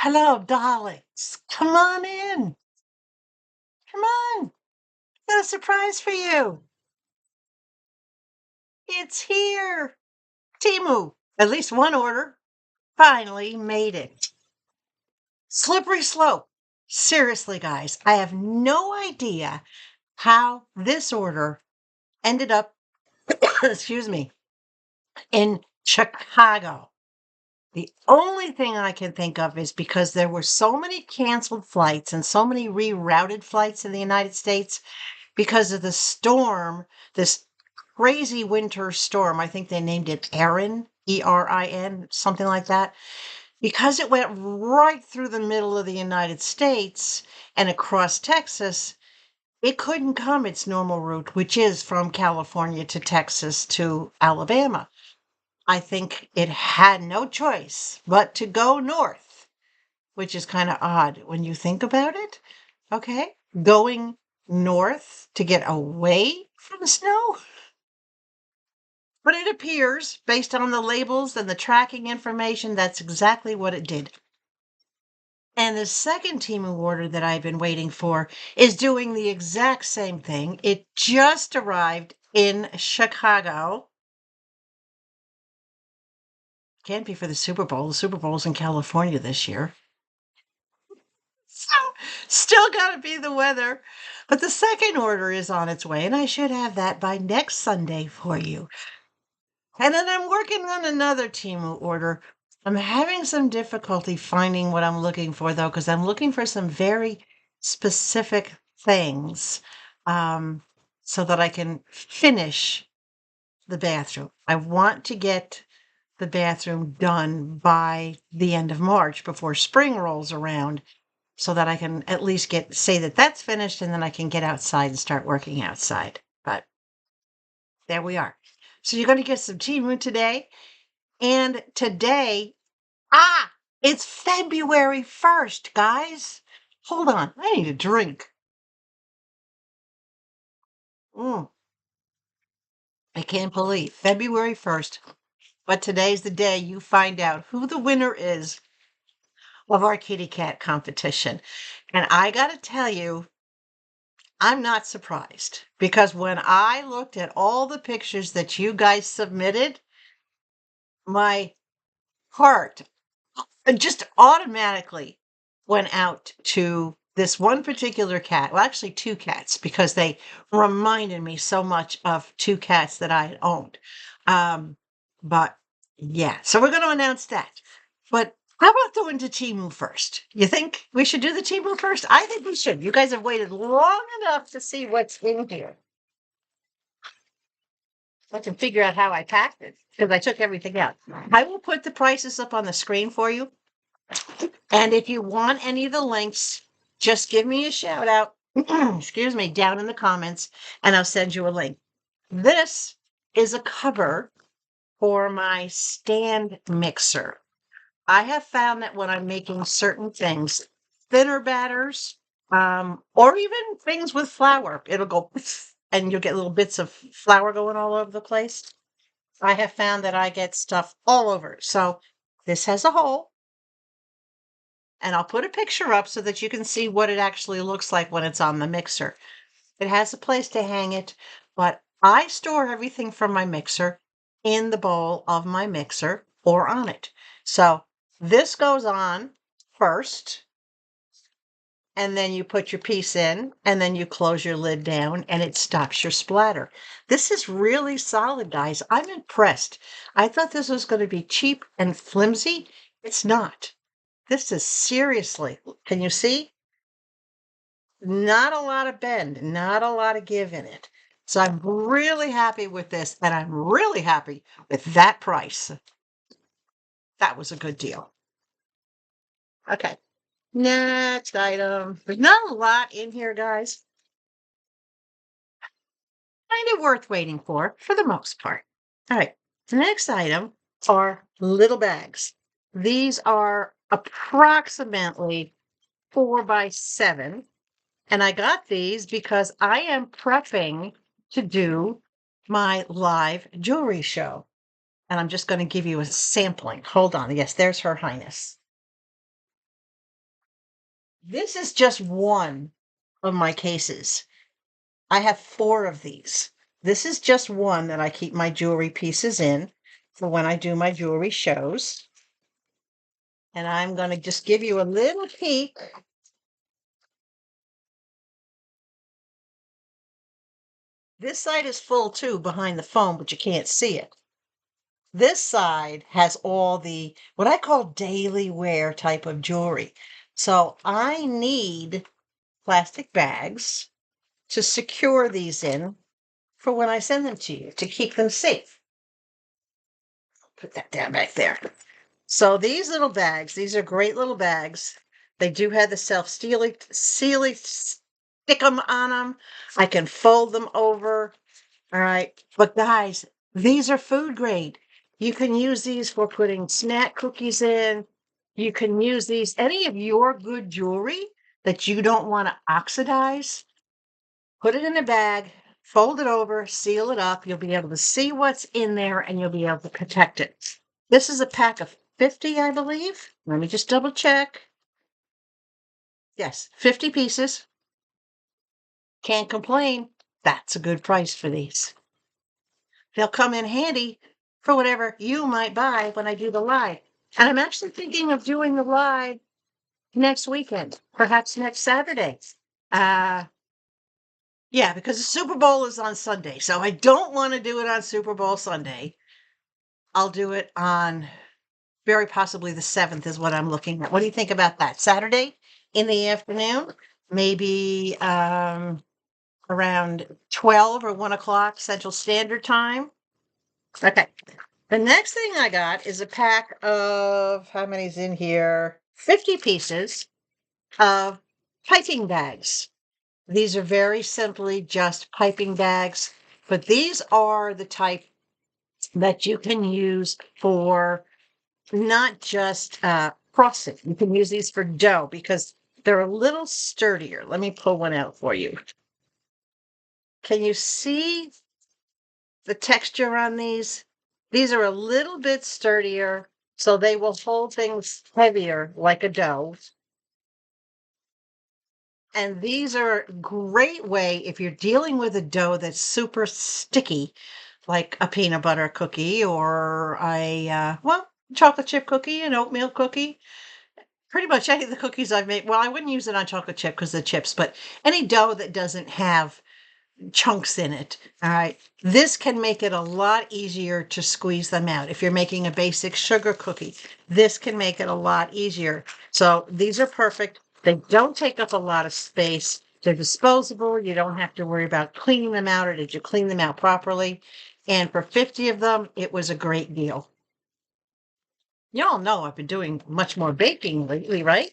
Hello, darlings. Come on in. Come on. Got a surprise for you. It's here. Temu. At least one order. Finally made it. Slippery slope. Seriously, guys, I have no idea how this order ended up, excuse me, in Chicago. The only thing I can think of is because there were so many canceled flights and so many rerouted flights in the United States because of the storm, this crazy winter storm. I think they named it Erin, Erin, something like that. Because it went right through the middle of the United States and across Texas, it couldn't come its normal route, which is from California to Texas to Alabama. I think it had no choice but to go north, which is kind of odd when you think about it. Okay. Going north to get away from snow. But it appears, based on the labels and the tracking information, that's exactly what it did. And the second Temu order that I've been waiting for is doing the exact same thing. It just arrived in Chicago. Can't be for the Super Bowl. The Super Bowl's in California this year. So, still got to be the weather. But the second order is on its way, and I should have that by next Sunday for you. And then I'm working on another Temu order. I'm having some difficulty finding what I'm looking for, though, because I'm looking for some very specific things so that I can finish the bathroom. I want to get the bathroom done by the end of March before spring rolls around so that I can at least say that that's finished and then I can get outside and start working outside. But there we are. So you're going to get some Temu today. And today, it's February 1st, guys. Hold on. I need a drink. I can't believe February 1st. But today's the day you find out who the winner is of our kitty cat competition. And I got to tell you, I'm not surprised because when I looked at all the pictures that you guys submitted, my heart just automatically went out to this one particular cat. Well, actually, two cats, because they reminded me so much of two cats that I had owned. But yeah, so we're going to announce that. But how about doing the Temu first? You think we should do the Temu first? I think we should. You guys have waited long enough to see what's in here. I can figure out how I packed it because I took everything out. I will put the prices up on the screen for you. And if you want any of the links, just give me a shout out, excuse me, down in the comments, and I'll send you a link. This is a cover for my stand mixer. I have found that when I'm making certain things, thinner batters, or even things with flour, it'll go and you'll get little bits of flour going all over the place. I have found that I get stuff all over. So this has a hole. And I'll put a picture up so that you can see what it actually looks like when it's on the mixer. It has a place to hang it, but I store everything from my mixer in the bowl of my mixer or on it. So this goes on first, and then you put your piece in, and then you close your lid down, and it stops your splatter. This is really solid, guys. I'm impressed. I thought this was going to be cheap and flimsy. It's not. This is seriously, can you see? Not a lot of bend, not a lot of give in it. So I'm really happy with this, and I'm really happy with that price. That was a good deal. Okay, next item. There's not a lot in here, guys. Kind of worth waiting for the most part. All right, the next item are little bags. These are approximately 4x7. And I got these because I am prepping to do my live jewelry show. And I'm just going to give you a sampling. Hold on. Yes, there's Her Highness. This is just one of my cases. I have 4 of these. This is just one that I keep my jewelry pieces in for when I do my jewelry shows. And I'm going to just give you a little peek. This side is full too behind the phone, but you can't see it. This side has all the, what I call daily wear type of jewelry. So I need plastic bags to secure these in for when I send them to you to keep them safe. Put that down back there. So these little bags, these are great little bags. They do have the self-sealing stick them on them. I can fold them over. All right. But guys, these are food grade. You can use these for putting snack cookies in. You can use these, any of your good jewelry that you don't want to oxidize, put it in a bag, fold it over, seal it up. You'll be able to see what's in there and you'll be able to protect it. This is a pack of 50, I believe. Let me just double check. Yes, 50 pieces. Can't complain. That's a good price for these. They'll come in handy for whatever you might buy when I do the live. And I'm actually thinking of doing the live next weekend, perhaps next Saturday. Yeah, because the Super Bowl is on Sunday. So I don't want to do it on Super Bowl Sunday. I'll do it on very possibly the 7th is what I'm looking at. What do you think about that? Saturday in the afternoon? Maybe around 12 or 1 o'clock Central Standard Time. Okay. The next thing I got is a pack of, how many's in here? 50 pieces of piping bags. These are very simply just piping bags, but these are the type that you can use for not just frosting. You can use these for dough because they're a little sturdier. Let me pull one out for you. Can you see the texture on these? These are a little bit sturdier, so they will hold things heavier like a dough. And these are a great way if you're dealing with a dough that's super sticky, like a peanut butter cookie or a, chocolate chip cookie, an oatmeal cookie. Pretty much any of the cookies I've made. Well, I wouldn't use it on chocolate chip because of the chips, but any dough that doesn't have chunks in it. All right. This can make it a lot easier to squeeze them out. If you're making a basic sugar cookie, this can make it a lot easier. So these are perfect. They don't take up a lot of space. They're disposable. You don't have to worry about cleaning them out or did you clean them out properly? And for 50 of them, it was a great deal. Y'all know I've been doing much more baking lately, right?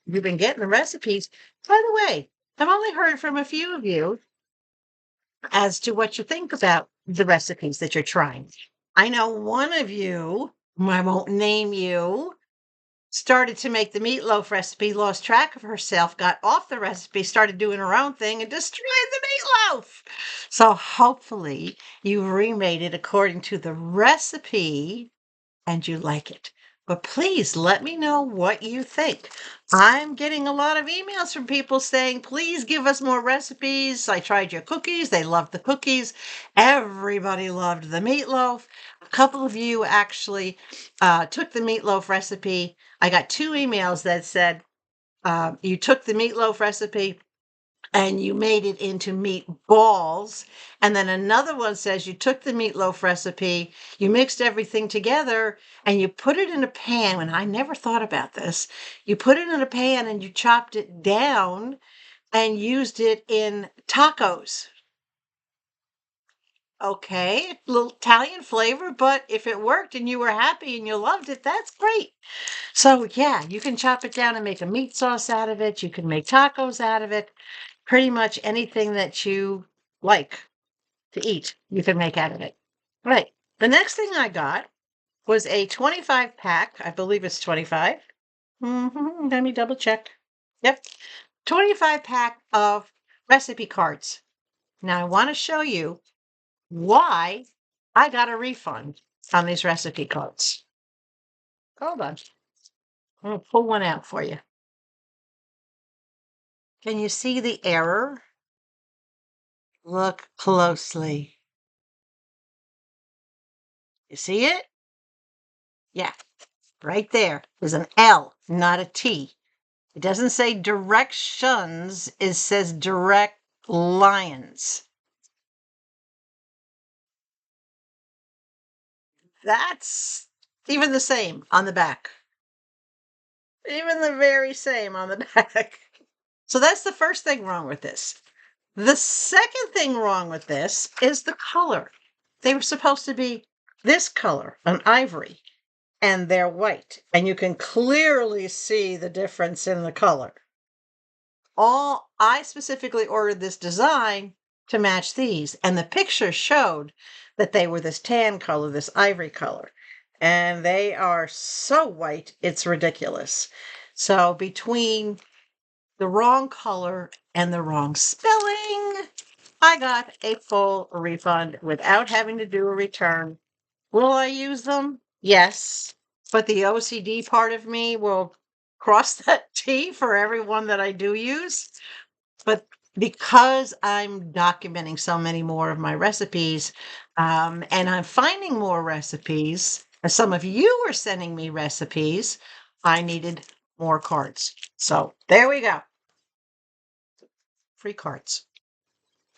You've been getting the recipes. By the way, I've only heard from a few of you as to what you think about the recipes that you're trying. I know one of you, I won't name you, started to make the meatloaf recipe, lost track of herself, got off the recipe, started doing her own thing, and destroyed the meatloaf. So hopefully you remade it according to the recipe and you like it. But please let me know what you think. I'm getting a lot of emails from people saying, please give us more recipes. I tried your cookies. They loved the cookies. Everybody loved the meatloaf. A couple of you actually took the meatloaf recipe. I got 2 emails that said, you took the meatloaf recipe and you made it into meatballs. And then another one says you took the meatloaf recipe, you mixed everything together, and you put it in a pan. And I never thought about this. You put it in a pan and you chopped it down and used it in tacos. Okay, a little Italian flavor, but if it worked and you were happy and you loved it, that's great. So yeah, you can chop it down and make a meat sauce out of it. You can make tacos out of it. Pretty much anything that you like to eat, you can make out of it. Right. The next thing I got was a 25 pack. I believe it's 25. Let me double check. Yep. 25 pack of recipe cards. Now I want to show you why I got a refund on these recipe cards. Hold on. I'm going to pull one out for you. Can you see the error? Look closely. You see it? Yeah, right there. There's an L, not a T. It doesn't say directions, it says direct lines. That's even the same on the back. Even the very same on the back. So that's the first thing wrong with this. The second thing wrong with this is the color. They were supposed to be this color, an ivory, and they're white. And you can clearly see the difference in the color. I specifically ordered this design to match these, and the picture showed that they were this tan color, this ivory color, and they are so white, it's ridiculous. So between the wrong color and the wrong spelling, I got a full refund without having to do a return. Will I use them? Yes. But the OCD part of me will cross that T for everyone that I do use. But because I'm documenting so many more of my recipes, and I'm finding more recipes, as some of you are sending me recipes, I needed more cards. So there we go. Free cards.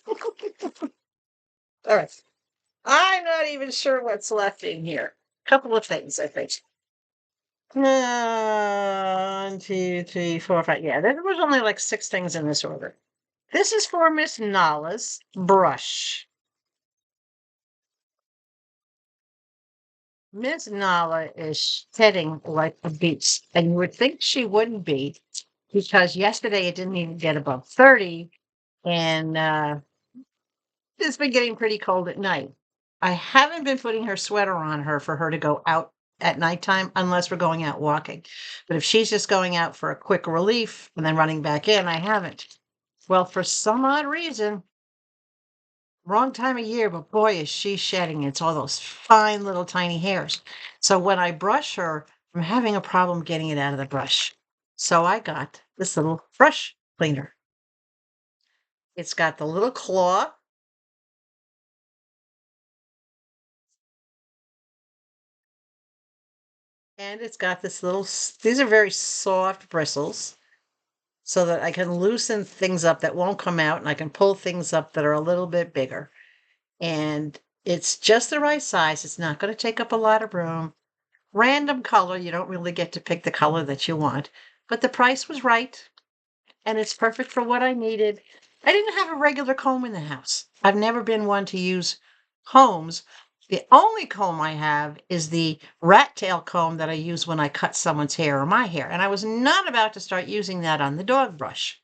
All right. I'm not even sure what's left in here. A couple of things, I think. 1, 2, 3, 4, 5. Yeah, there was only like 6 things in this order. This is for Miss Nala's brush. Miss Nala is shedding like a beast, and you would think she wouldn't be because yesterday it didn't even get above 30, and it's been getting pretty cold at night. I haven't been putting her sweater on her for her to go out at nighttime unless we're going out walking. But if she's just going out for a quick relief and then running back in, I haven't. Well, for some odd reason, wrong time of year, but boy, is she shedding. It's all those fine little tiny hairs. So when I brush her, I'm having a problem getting it out of the brush. So I got this little brush cleaner. It's got the little claw. And it's got this little, these are very soft bristles so that I can loosen things up that won't come out and I can pull things up that are a little bit bigger. And it's just the right size. It's not going to take up a lot of room. Random color. You don't really get to pick the color that you want, but the price was right and it's perfect for what I needed. I didn't have a regular comb in the house. I've never been one to use combs. The only comb I have is the rat tail comb that I use when I cut someone's hair or my hair. And I was not about to start using that on the dog brush.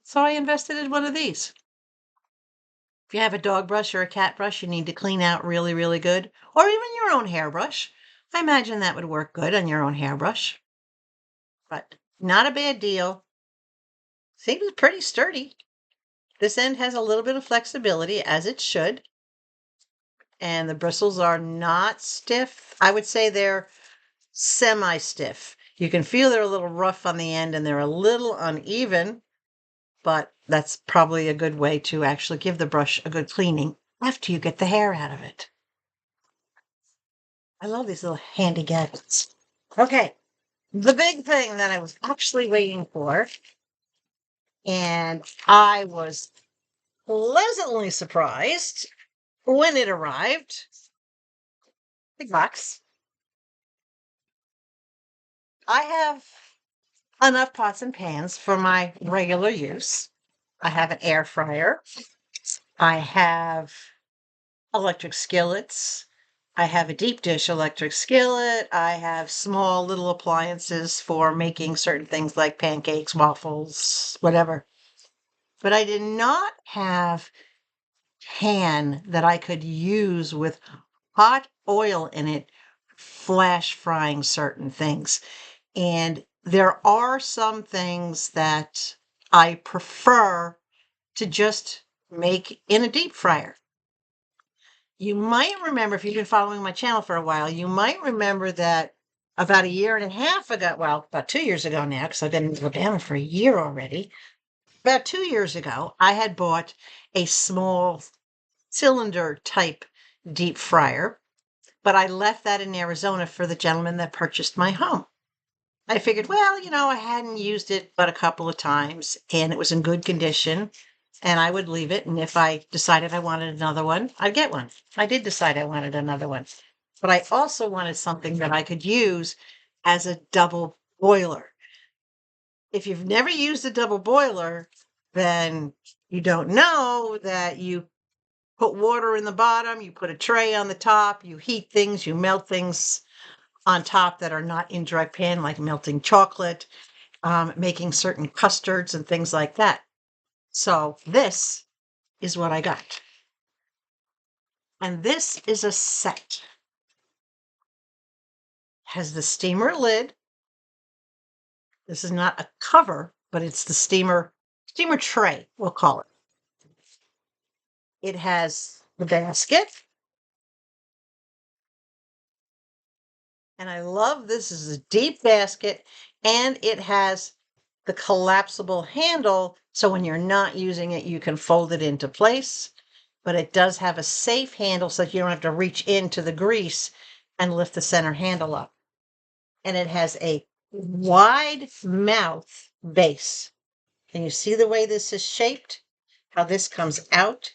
So I invested in one of these. If you have a dog brush or a cat brush you need to clean out really, really good, or even your own hairbrush, I imagine that would work good on your own hairbrush. But not a bad deal. Seems pretty sturdy. This end has a little bit of flexibility, as it should. And the bristles are not stiff. I would say they're semi-stiff. You can feel they're a little rough on the end and they're a little uneven, but that's probably a good way to actually give the brush a good cleaning after you get the hair out of it. I love these little handy gadgets. Okay, the big thing that I was actually waiting for, and I was pleasantly surprised when it arrived. Big box. I have enough pots and pans for my regular use. I have an air fryer. I have electric skillets. I have a deep dish electric skillet. I have small little appliances for making certain things like pancakes, waffles, whatever. But I did not have pan that I could use with hot oil in it, flash frying certain things. And there are some things that I prefer to just make in a deep fryer. You might remember, if you've been following my channel for a while, you might remember that about a year and a half ago, well, about 2 years ago now, because I've been in Alabama for a year already, about 2 years ago, I had bought a small cylinder type deep fryer, but I left that in Arizona for the gentleman that purchased my home. I figured, well, I hadn't used it but a couple of times and it was in good condition and I would leave it. And if I decided I wanted another one, I'd get one. I did decide I wanted another one, but I also wanted something that I could use as a double boiler. If you've never used a double boiler, then you don't know that you put water in the bottom, you put a tray on the top, you heat things, you melt things on top that are not in direct pan, like melting chocolate, making certain custards and things like that. So this is what I got. And this is a set. Has the steamer lid. This is not a cover, but it's the steamer tray, we'll call it. It has the basket. And I love this is a deep basket and it has the collapsible handle. So when you're not using it, you can fold it into place, but it does have a safe handle so that you don't have to reach into the grease and lift the center handle up. And it has a wide mouth base. Can you see the way this is shaped? How this comes out?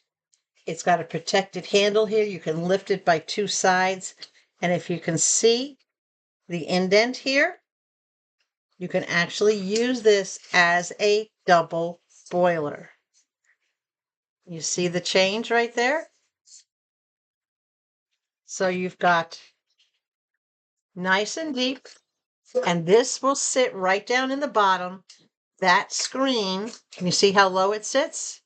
It's got a protected handle here. You can lift it by two sides. And if you can see, the indent here, you can actually use this as a double boiler. You see the change right there? So you've got nice and deep, and this will sit right down in the bottom. That screen, can you see how low it sits?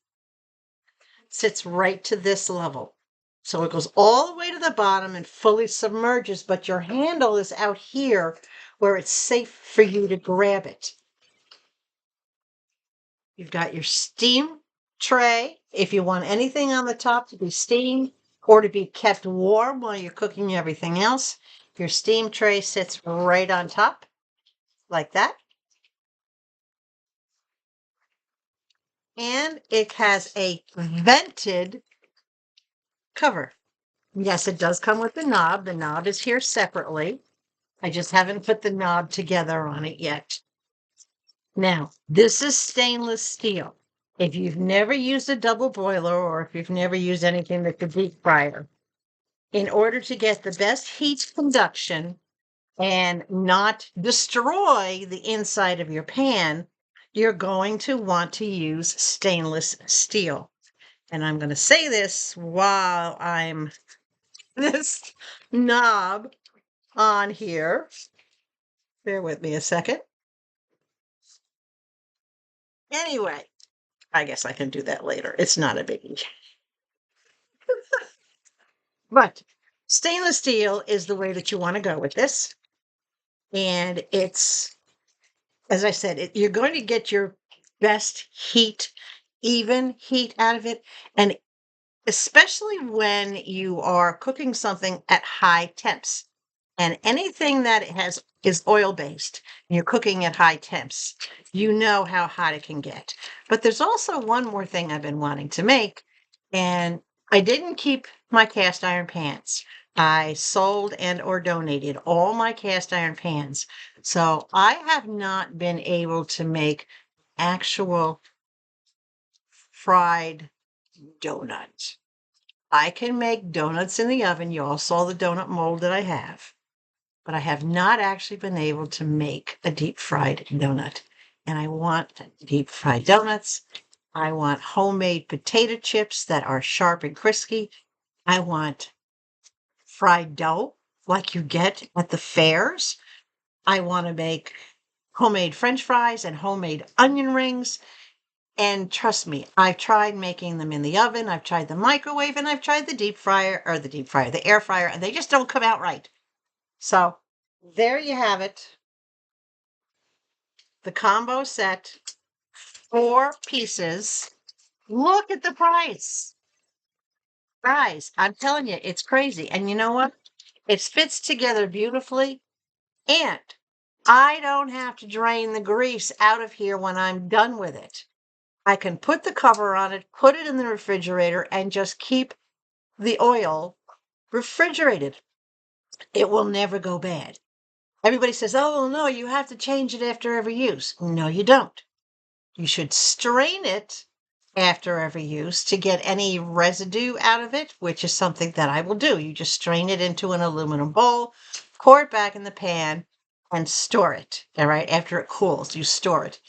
Sits right to this level. So it goes all the way to the bottom and fully submerges, but your handle is out here where it's safe for you to grab it. You've got your steam tray. If you want anything on the top to be steamed or to be kept warm while you're cooking everything else, your steam tray sits right on top like that. And it has a vented cover. Yes, it does come with the knob. The knob is here separately. I just haven't put the knob together on it yet. Now, this is stainless steel. If you've never used a double boiler or if you've never used anything that could deep fryer, in order to get the best heat conduction and not destroy the inside of your pan, you're going to want to use stainless steel. And I'm going to say this while I'm this knob on here. Bear with me a second. Anyway, I guess I can do that later. It's not a biggie. But stainless steel is the way that you want to go with this. And it's, as I said, you're going to get your best heat, even heat out of it. And especially when you are cooking something at high temps. And anything that is oil-based, and you're cooking at high temps, you know how hot it can get. But there's also one more thing I've been wanting to make, and I didn't keep my cast iron pans. I sold and or donated all my cast iron pans. So I have not been able to make actual fried donuts. I can make donuts in the oven. You all saw the donut mold that I have. But I have not actually been able to make a deep fried donut. And I want deep fried donuts. I want homemade potato chips that are sharp and crispy. I want fried dough like you get at the fairs. I want to make homemade French fries and homemade onion rings. And trust me, I've tried making them in the oven. I've tried the microwave and I've tried the air fryer, and they just don't come out right. So there you have it. The combo set, 4 pieces. Look at the price. Guys, I'm telling you, it's crazy. And you know what? It fits together beautifully. And I don't have to drain the grease out of here when I'm done with it. I can put the cover on it, put it in the refrigerator, and just keep the oil refrigerated. It will never go bad. Everybody says, oh, well, no, you have to change it after every use. No, you don't. You should strain it after every use to get any residue out of it, which is something that I will do. You just strain it into an aluminum bowl, pour it back in the pan, and store it. All right. After it cools, you store it.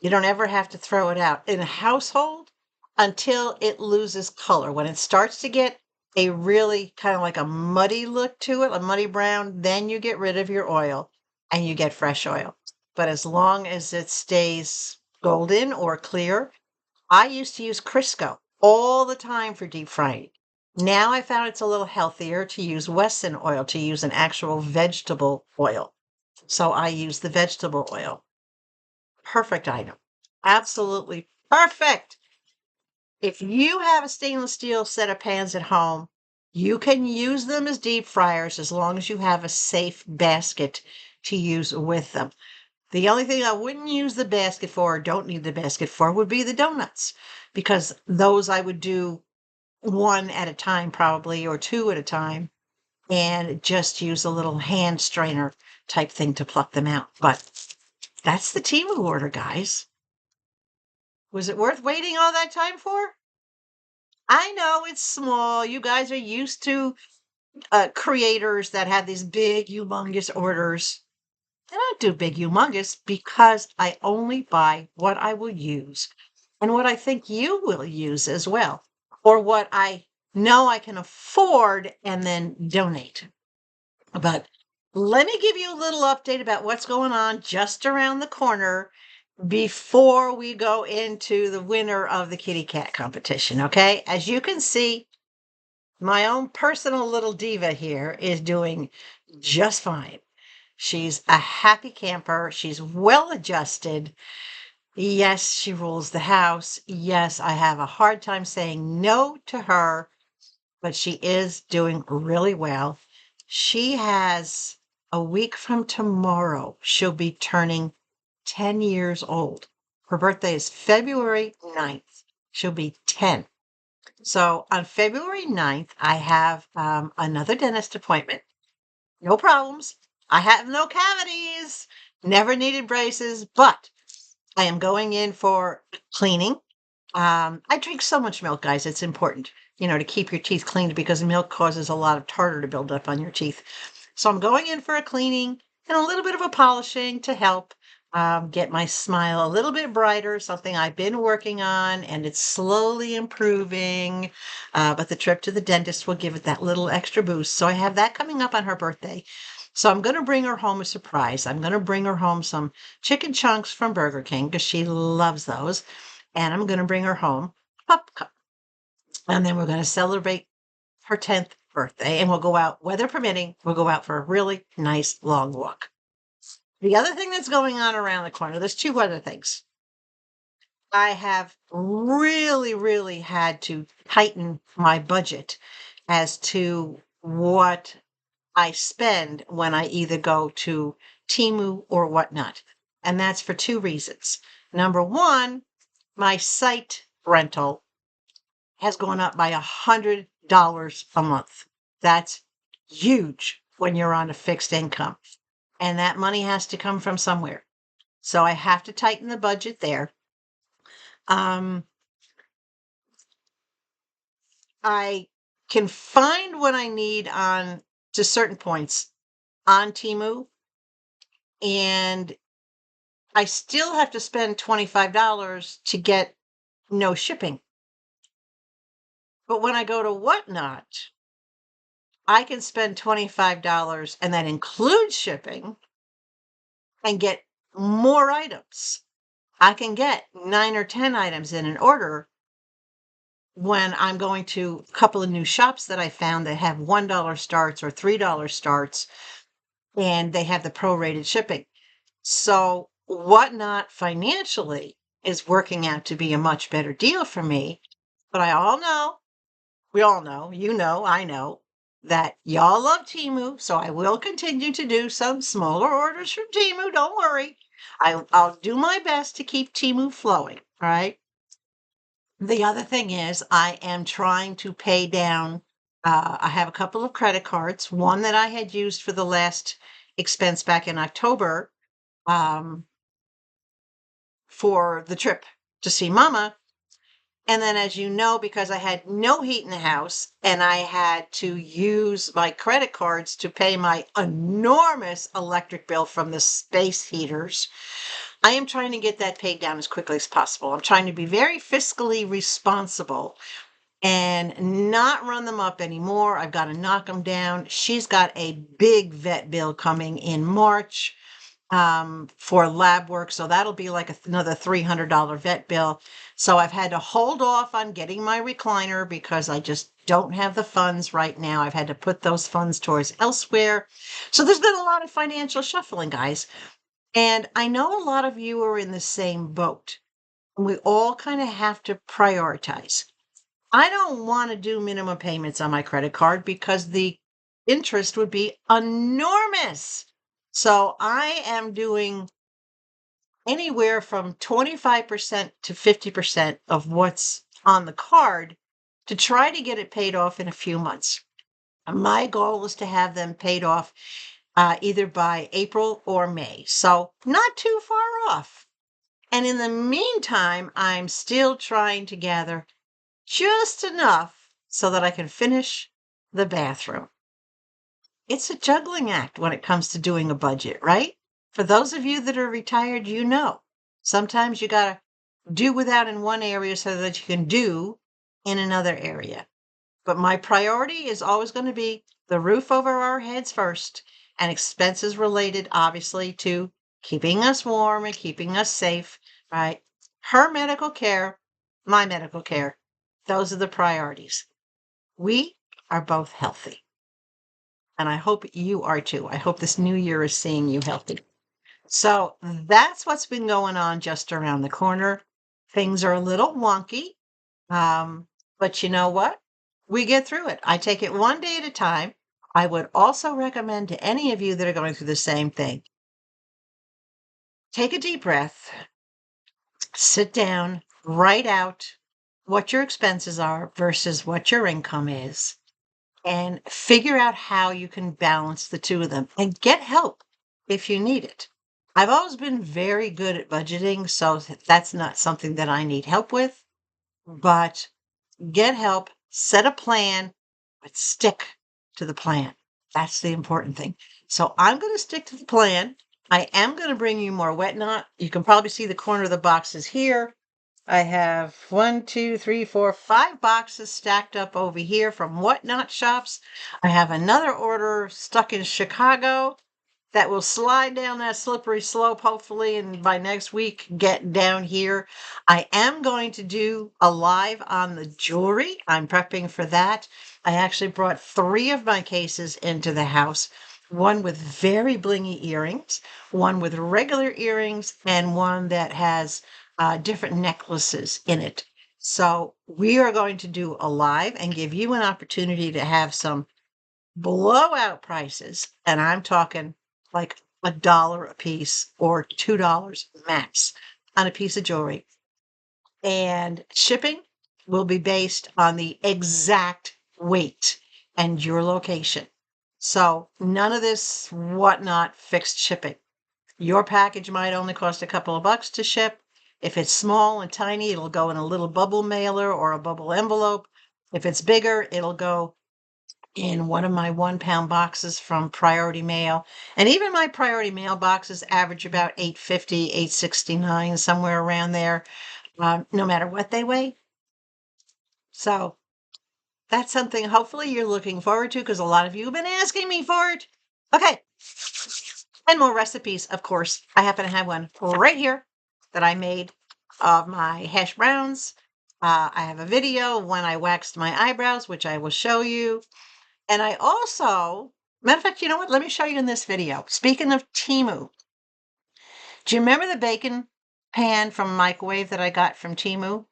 You don't ever have to throw it out in a household until it loses color. When it starts to get a really kind of like a muddy look to it, a muddy brown, then you get rid of your oil and you get fresh oil. But as long as it stays golden or clear, I used to use Crisco all the time for deep frying. Now I found it's a little healthier to use Wesson oil, to use an actual vegetable oil. So I use the vegetable oil. Perfect item. Absolutely perfect. If you have a stainless steel set of pans at home, you can use them as deep fryers as long as you have a safe basket to use with them. The only thing I wouldn't use the basket for, or don't need the basket for, would be the donuts, because those I would do one at a time probably, or two at a time, and just use a little hand strainer type thing to pluck them out. But that's the Temu order, guys. Was it worth waiting all that time for? I know it's small. You guys are used to creators that have these big, humongous orders. I don't do big, humongous because I only buy what I will use and what I think you will use as well, or what I know I can afford and then donate. But let me give you a little update about what's going on just around the corner before we go into the winner of the kitty cat competition, okay? As you can see, my own personal little diva here is doing just fine. She's a happy camper. She's well adjusted. Yes, she rules the house. Yes, I have a hard time saying no to her, but she is doing really well. She has a week from tomorrow, she'll be turning 10 years old. Her birthday is February 9th. She'll be 10. So on February 9th, I have another dentist appointment. No problems. I have no cavities, never needed braces, but I am going in for cleaning. I drink so much milk, guys. It's important, to keep your teeth cleaned because milk causes a lot of tartar to build up on your teeth. So I'm going in for a cleaning and a little bit of a polishing to help get my smile a little bit brighter, something I've been working on, and it's slowly improving. But the trip to the dentist will give it that little extra boost. So I have that coming up on her birthday. So I'm going to bring her home a surprise. I'm going to bring her home some chicken chunks from Burger King because she loves those. And I'm going to bring her home popcorn. And then we're going to celebrate her 10th birthday. And we'll go out, weather permitting, we'll go out for a really nice long walk. The other thing that's going on around the corner, there's two other things. I have really, really had to tighten my budget as to what I spend when I either go to Temu or whatnot. And that's for two reasons. Number one, my site rental has gone up by $100 a month. That's huge when you're on a fixed income. And that money has to come from somewhere. So I have to tighten the budget there. I can find what I need on to certain points on Temu, and I still have to spend $25 to get no shipping. But when I go to Whatnot, I can spend $25 and that includes shipping and get more items. I can get 9 or 10 items in an order when I'm going to a couple of new shops that I found that have $1 starts or $3 starts, and they have the prorated shipping. So Whatnot financially is working out to be a much better deal for me. But we all know, I know that y'all love Temu. So I will continue to do some smaller orders from Temu. Don't worry. I'll do my best to keep Temu flowing. All right. The other thing is I am trying to pay down. I have a couple of credit cards, one that I had used for the last expense back in October, um, for the trip to see Mama. And then, as you know, because I had no heat in the house and I had to use my credit cards to pay my enormous electric bill from the space heaters, I am trying to get that paid down as quickly as possible. I'm trying to be very fiscally responsible and not run them up anymore. I've got to knock them down. She's got a big vet bill coming in March, for lab work. So that'll be like another $300 vet bill. So I've had to hold off on getting my recliner because I just don't have the funds right now. I've had to put those funds towards elsewhere. So there's been a lot of financial shuffling, guys. And I know a lot of you are in the same boat. We all kind of have to prioritize. I don't want to do minimum payments on my credit card because the interest would be enormous. So I am doing anywhere from 25% to 50% of what's on the card to try to get it paid off in a few months. My goal is to have them paid off either by April or May. So not too far off. And in the meantime, I'm still trying to gather just enough so that I can finish the bathroom. It's a juggling act when it comes to doing a budget, right? For those of you that are retired, you know, sometimes you got to do without in one area so that you can do in another area. But my priority is always going to be the roof over our heads first, and expenses related, obviously, to keeping us warm and keeping us safe, right? Her medical care, my medical care. Those are the priorities. We are both healthy. And I hope you are too. I hope this new year is seeing you healthy. So that's what's been going on just around the corner. Things are a little wonky, but you know what? We get through it. I take it one day at a time. I would also recommend to any of you that are going through the same thing, take a deep breath, sit down, write out what your expenses are versus what your income is, and figure out how you can balance the two of them and get help if you need it. I've always been very good at budgeting, so that's not something that I need help with, but get help, set a plan, but stick to the plan. That's the important thing. So I'm going to stick to the plan. I am going to bring you more Whatnot. You can probably see the corner of the boxes here. I have 1, 2, 3, 4, 5 boxes stacked up over here from Whatnot shops. I have another order stuck in Chicago that will slide down that slippery slope, hopefully, and by next week get down here. I am going to do a live on the jewelry. I'm prepping for that. I actually brought 3 of my cases into the house, one with very blingy earrings, one with regular earrings, and one that has different necklaces in it. So we are going to do a live and give you an opportunity to have some blowout prices. And I'm talking like $1 a piece or $2 max on a piece of jewelry. And shipping will be based on the exact weight and your location. So none of this Whatnot fixed shipping. Your package might only cost a couple of bucks to ship. If it's small and tiny, it'll go in a little bubble mailer or a bubble envelope. If it's bigger, it'll go in one of my 1-pound boxes from Priority Mail. And even my Priority Mail boxes average about $8.50, $8.69, somewhere around there, no matter what they weigh. So that's something hopefully you're looking forward to because a lot of you have been asking me for it. Okay. And more recipes, of course. I happen to have one right here that I made of my hash browns. I have a video when I waxed my eyebrows, which I will show you. And I also, matter of fact, you know what? Let me show you in this video. Speaking of Temu, do you remember the bacon pan from microwave that I got from Temu?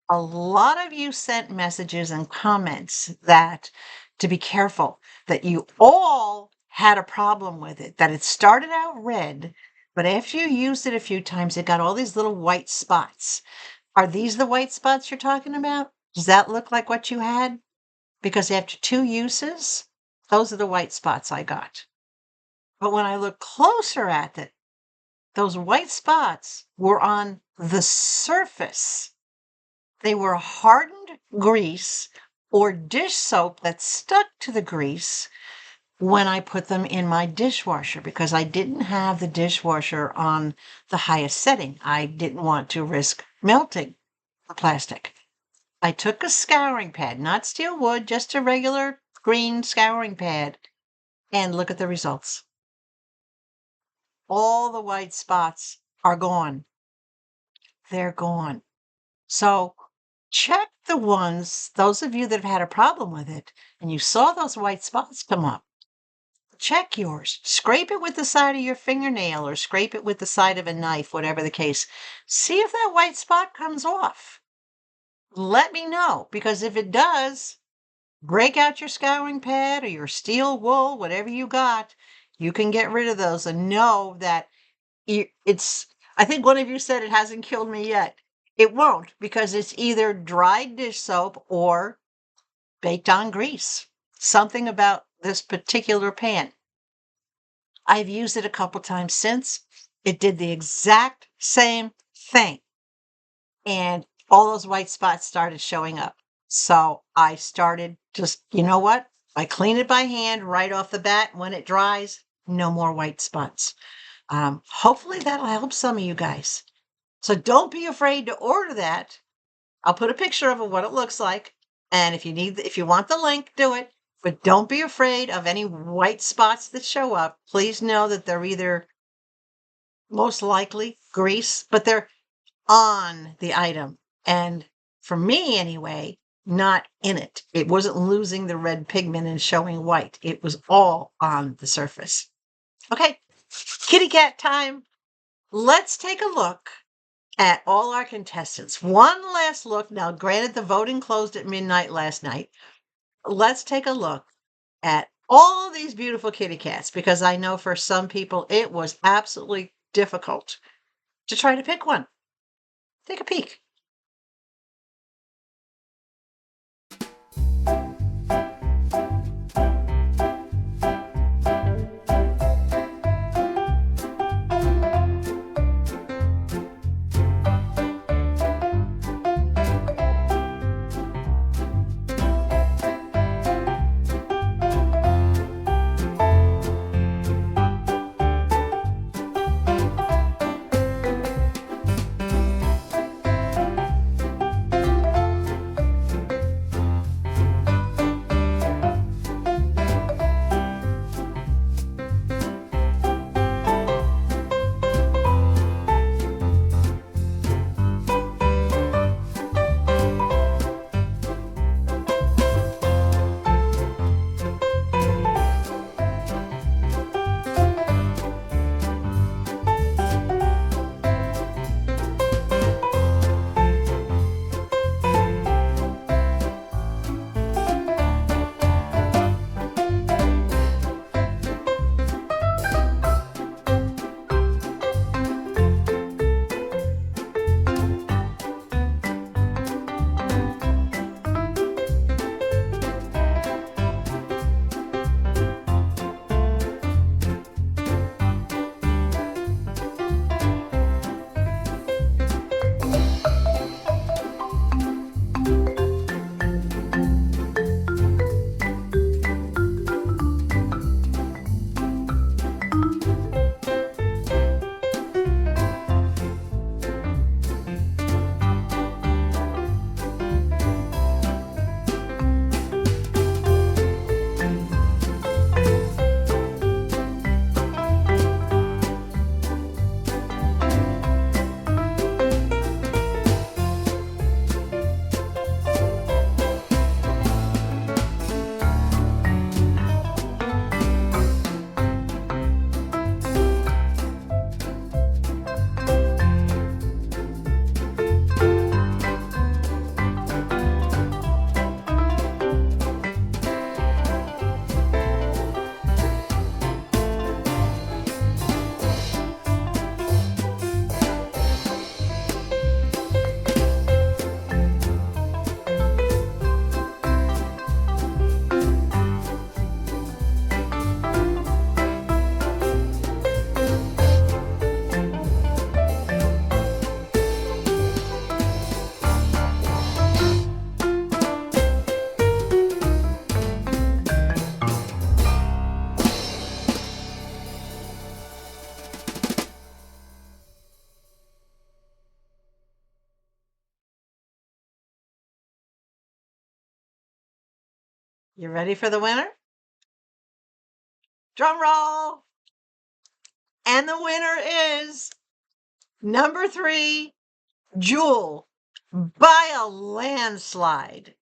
A lot of you sent messages and comments that to be careful, that you all had a problem with it, that it started out red, but after you used it a few times, it got all these little white spots. Are these the white spots you're talking about? Does that look like what you had? Because after 2 uses, those are the white spots I got. But when I look closer at it, those white spots were on the surface. They were hardened grease or dish soap that stuck to the grease when I put them in my dishwasher, because I didn't have the dishwasher on the highest setting. I didn't want to risk melting the plastic. I took a scouring pad, not steel wood, just a regular green scouring pad, and look at the results. All the white spots are gone. They're gone. So check the ones, those of you that have had a problem with it, and you saw those white spots come up. Check yours. Scrape it with the side of your fingernail or scrape it with the side of a knife, whatever the case. See if that white spot comes off. Let me know, because if it does, break out your scouring pad or your steel wool, whatever you got. You can get rid of those and know that it's, I think one of you said it hasn't killed me yet. It won't, because it's either dried dish soap or baked on grease. Something about this particular pan. I've used it a couple times since. It did the exact same thing. And all those white spots started showing up. So I started just, you know what? I clean it by hand right off the bat. When it dries, no more white spots. Hopefully that'll help some of you guys. So don't be afraid to order that. I'll put a picture of it, what it looks like. And if you want the link, do it. But don't be afraid of any white spots that show up. Please know that they're either most likely grease, but they're on the item. And for me anyway, not in it. It wasn't losing the red pigment and showing white. It was all on the surface. Okay, kitty cat time. Let's take a look at all our contestants. One last look. Now, granted, the voting closed at midnight last night. Let's take a look at all these beautiful kitty cats, because I know for some people it was absolutely difficult to try to pick one. Take a peek. You ready for the winner? Drum roll. And the winner is number 3, Jewel, by a landslide.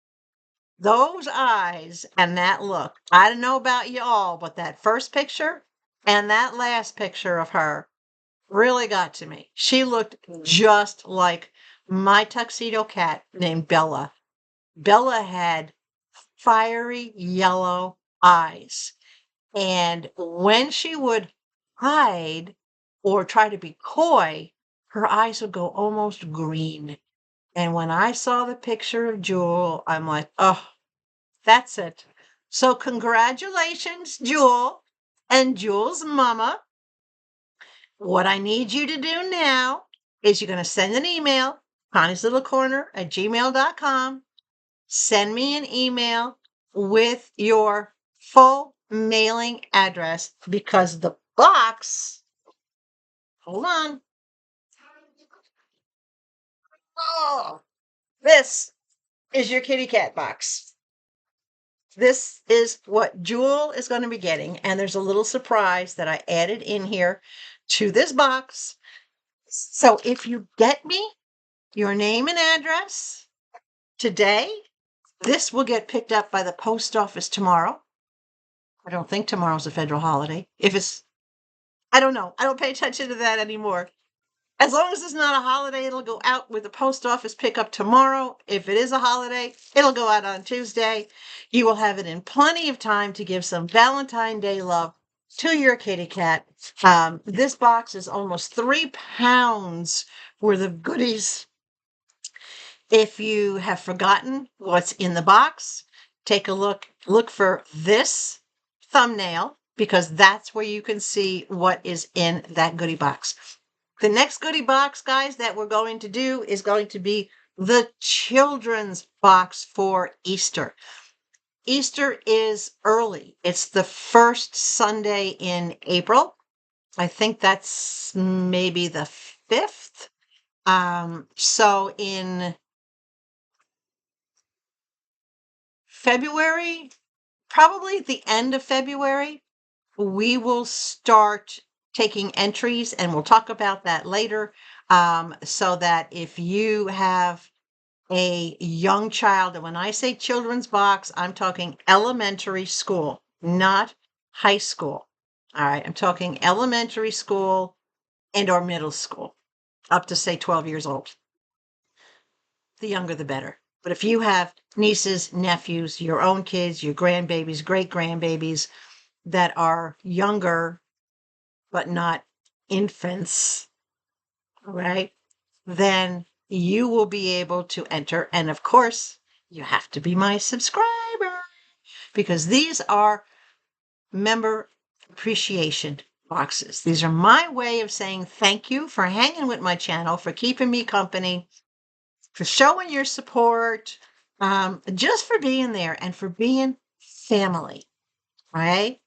Those eyes and that look. I don't know about you all, but that first picture and that last picture of her really got to me. She looked just like my tuxedo cat named Bella. Bella had fiery yellow eyes. And when she would hide or try to be coy, her eyes would go almost green. And when I saw the picture of Jewel, I'm like, oh, that's it. So congratulations, Jewel and Jewel's mama. What I need you to do now is you're going to send an email, konneeslittlecorner@gmail.com. Send me an email with your full mailing address because the box, hold on. Oh, this is your kitty cat box. This is what Jewel is going to be getting. And there's a little surprise that I added in here to this box. So if you get me your name and address today, this will get picked up by the post office tomorrow. I don't think tomorrow's a federal holiday. If it's, I don't know. I don't pay attention to that anymore. As long as it's not a holiday, it'll go out with the post office pickup tomorrow. If it is a holiday, it'll go out on Tuesday. You will have it in plenty of time to give some Valentine's Day love to your kitty cat. This box is almost 3 pounds worth of goodies. If you have forgotten what's in the box, take a look for this thumbnail because that's where you can see what is in that goodie box. The next goodie box, guys, that we're going to do is going to be the children's box for Easter. Easter is early. It's the first Sunday in April. I think that's maybe the 5th. So in February, probably the end of February, we will start taking entries, and we'll talk about that later. So that if you have a young child, and when I say children's box, I'm talking elementary school, not high school. All right, I'm talking elementary school and or middle school, up to say 12 years old. The younger, the better. But if you have nieces, nephews, your own kids, your grandbabies, great grandbabies that are younger, but not infants, right? Then you will be able to enter. And of course, you have to be my subscriber because these are member appreciation boxes. These are my way of saying thank you for hanging with my channel, for keeping me company, for showing your support, just for being there and for being family, right?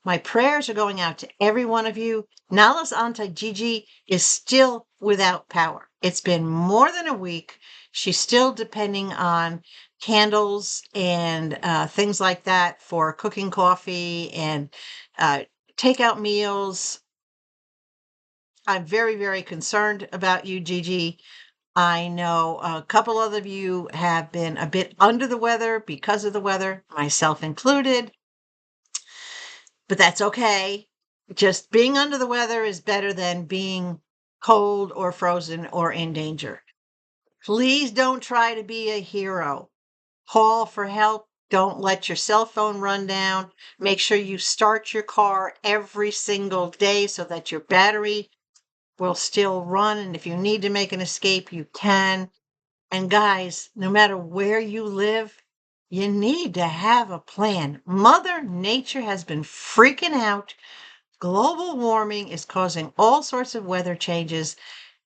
My prayers are going out to every one of you. Nala's Auntie Gigi is still without power. It's been more than a week. She's still depending on candles and things like that for cooking coffee and takeout meals. I'm very, very concerned about you, Gigi. I know a couple of you have been a bit under the weather because of the weather, myself included. But that's okay. Just being under the weather is better than being cold or frozen or in danger. Please don't try to be a hero. Call for help. Don't let your cell phone run down. Make sure you start your car every single day so that your battery will still run. And if you need to make an escape, you can. And guys, no matter where you live, you need to have a plan. Mother Nature has been freaking out. Global warming is causing all sorts of weather changes,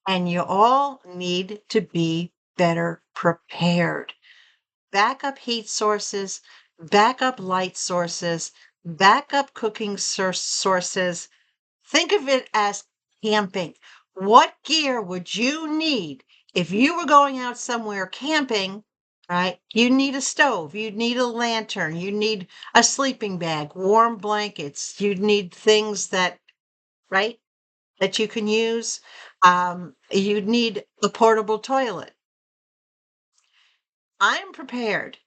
and you all need to be better prepared. Backup heat sources, backup light sources, backup cooking sources. Think of it as camping. What gear would you need if you were going out somewhere camping right? You need a stove, you need a lantern, you need a sleeping bag, warm blankets, you need things that, right, that you can use. You need a portable toilet. I'm prepared,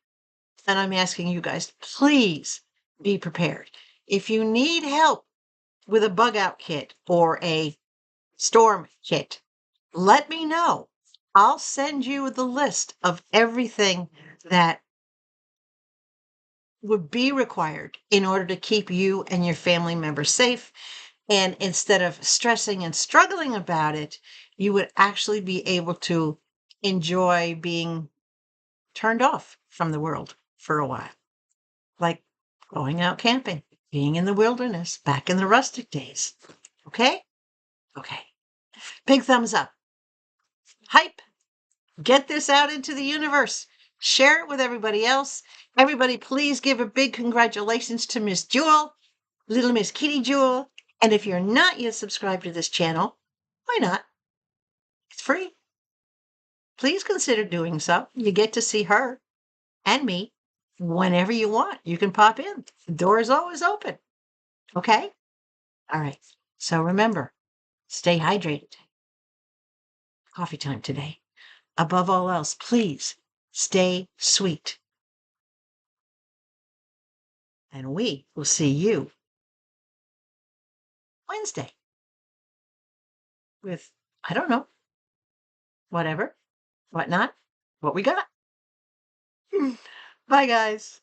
and I'm asking you guys, please be prepared. If you need help with a bug out kit or a storm kit, let me know. I'll send you the list of everything that would be required in order to keep you and your family members safe. And instead of stressing and struggling about it, you would actually be able to enjoy being turned off from the world for a while, like going out camping, being in the wilderness, back in the rustic days. Okay? Okay. Big thumbs up. Hype. Get this out into the universe. Share it with everybody else. Everybody, please give a big congratulations to Miss Jewel, Little Miss Kitty Jewel. And if you're not yet subscribed to this channel, why not? It's free. Please consider doing so. You get to see her and me whenever you want. You can pop in. The door is always open. Okay? All right. So remember, stay hydrated. Coffee time today. Above all else, please stay sweet. And we will see you Wednesday with, I don't know, whatever, whatnot, what we got. Bye, guys.